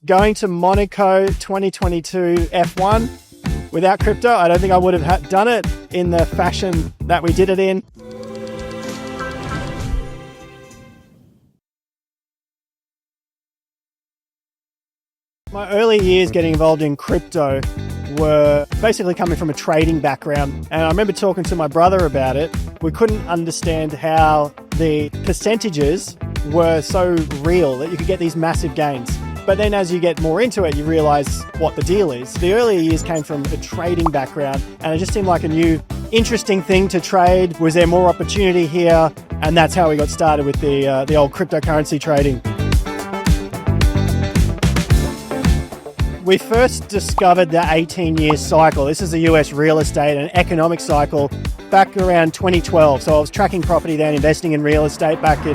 going to Monaco 2022 F1 without crypto, I don't think I would have done it in the fashion that we did it in. My early years getting involved in crypto were basically coming from a trading background. And I remember talking to my brother about it. We couldn't understand how the percentages were so real that you could get these massive gains. But then as you get more into it, you realize what the deal is. The earlier years came from a trading background, and it just seemed like a new, interesting thing to trade. Was there more opportunity here? And that's how we got started with the old cryptocurrency trading. We first discovered the 18-year cycle. This is the US real estate and economic cycle back around 2012. So I was tracking property then, investing in real estate back in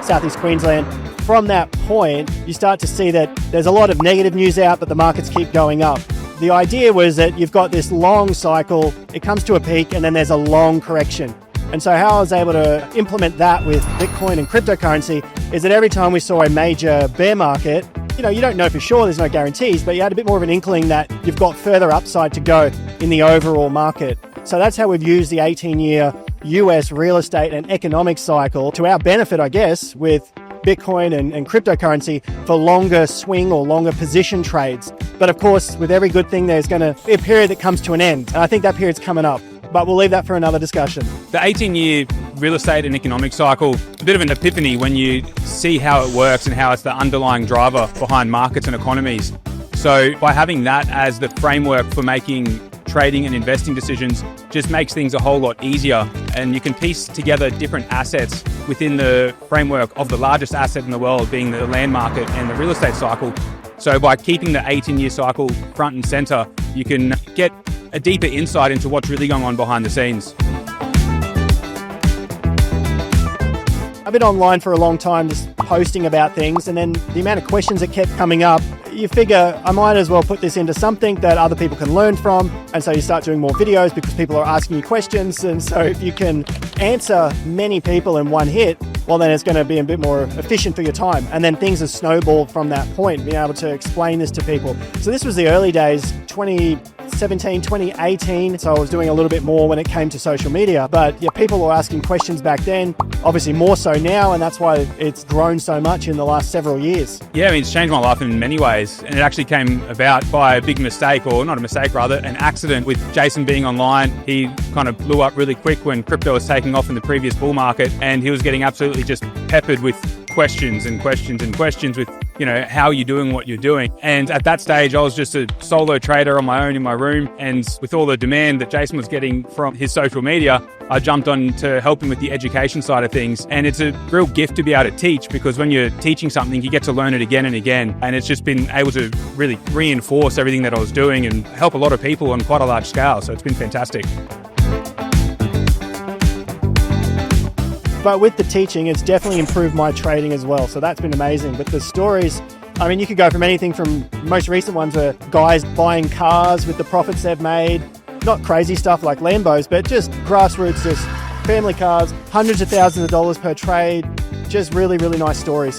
Southeast Queensland. From that point, you start to see that there's a lot of negative news out, but the markets keep going up. The idea was that you've got this long cycle, it comes to a peak, and then there's a long correction. And so how I was able to implement that with Bitcoin and cryptocurrency is that every time we saw a major bear market, you don't know for sure, there's no guarantees, but you had a bit more of an inkling that you've got further upside to go in the overall market. So that's how we've used the 18-year US real estate and economic cycle to our benefit, I guess, with Bitcoin and cryptocurrency for longer swing or longer position trades. But of course, with every good thing, there's going to be a period that comes to an end. And I think that period's coming up. But we'll leave that for another discussion. The 18-year real estate and economic cycle, a bit of an epiphany when you see how it works and how it's the underlying driver behind markets and economies. So by having that as the framework for making trading and investing decisions just makes things a whole lot easier, and you can piece together different assets within the framework of the largest asset in the world being the land market and the real estate cycle. So by keeping the 18-year cycle front and center, you can get a deeper insight into what's really going on behind the scenes. I've been online for a long time just posting about things, and then the amount of questions that kept coming up, you figure I might as well put this into something that other people can learn from, and so you start doing more videos because people are asking you questions, and so if you can answer many people in one hit, well then it's going to be a bit more efficient for your time. And then things have snowballed from that point, being able to explain this to people. So this was the early days, 2017, 2018, so I was doing a little bit more when it came to social media. But yeah, people were asking questions back then, obviously more so now, and that's why it's grown so much in the last several years. Yeah, I mean, it's changed my life in many ways, and it actually came about by a big mistake, or not a mistake rather, an accident with Jason being online. He kind of blew up really quick when crypto was taking off in the previous bull market, and he was getting absolutely just peppered with questions and questions and questions with, how are you doing what you're doing? And at that stage, I was just a solo trader on my own in my room. And with all the demand that Jason was getting from his social media, I jumped on to help him with the education side of things. And it's a real gift to be able to teach, because when you're teaching something, you get to learn it again and again. And it's just been able to really reinforce everything that I was doing and help a lot of people on quite a large scale. So it's been fantastic. But with the teaching, it's definitely improved my trading as well. So that's been amazing. But the stories, I mean, you could go from anything from most recent ones are guys buying cars with the profits they've made, not crazy stuff like Lambos, but just grassroots, just family cars, hundreds of thousands of dollars per trade, just really, really nice stories.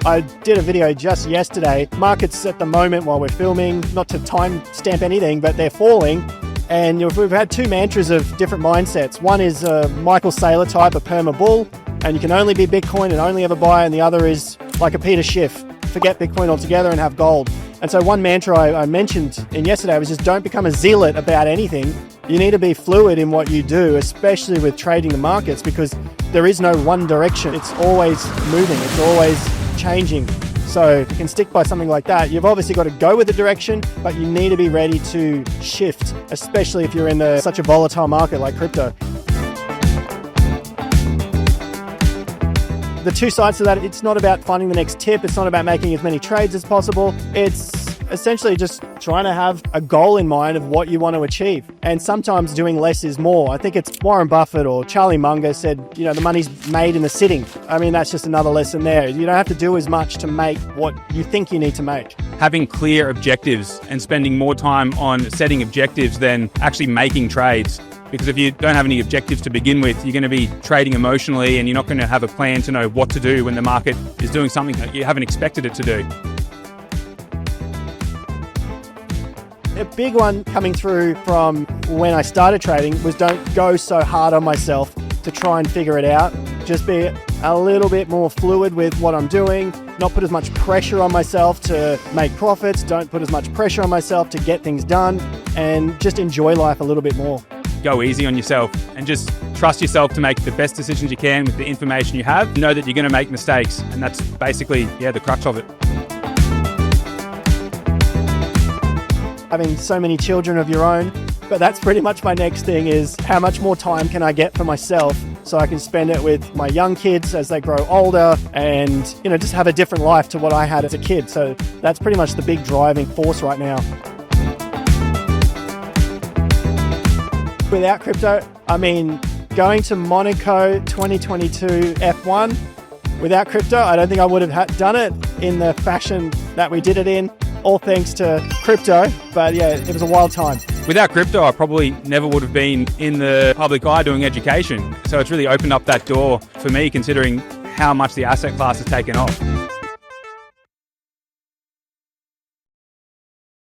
I did a video just yesterday. Markets at the moment while we're filming, not to time stamp anything, but they're falling. And we've had two mantras of different mindsets. One is a Michael Saylor type, a perma bull, and you can only be Bitcoin and only ever buy, and the other is like a Peter Schiff, forget Bitcoin altogether and have gold. And so one mantra I mentioned in yesterday was just don't become a zealot about anything. You need to be fluid in what you do, especially with trading the markets, because there is no one direction. It's always moving, it's always changing. So if you can stick by something like that, you've obviously got to go with the direction, but you need to be ready to shift, especially if you're in such a volatile market like crypto. The two sides to that, it's not about finding the next tip. It's not about making as many trades as possible. It's essentially just trying to have a goal in mind of what you want to achieve. And sometimes doing less is more. I think it's Warren Buffett or Charlie Munger said, the money's made in the sitting. I mean, that's just another lesson there. You don't have to do as much to make what you think you need to make. Having clear objectives and spending more time on setting objectives than actually making trades Because if you don't have any objectives to begin with, you're going to be trading emotionally and you're not going to have a plan to know what to do when the market is doing something that you haven't expected it to do. A big one coming through from when I started trading was don't go so hard on myself to try and figure it out. Just be a little bit more fluid with what I'm doing, not put as much pressure on myself to make profits, don't put as much pressure on myself to get things done, and just enjoy life a little bit more. Go easy on yourself and just trust yourself to make the best decisions you can with the information you have. Know that you're going to make mistakes, and that's basically, the crux of it. Having so many children of your own, but that's pretty much my next thing is how much more time can I get for myself so I can spend it with my young kids as they grow older and, just have a different life to what I had as a kid. So that's pretty much the big driving force right now. Without crypto, going to Monaco 2022 F1, without crypto, I don't think I would have done it in the fashion that we did it in. All thanks to crypto, but it was a wild time. Without crypto, I probably never would have been in the public eye doing education. So it's really opened up that door for me, considering how much the asset class has taken off.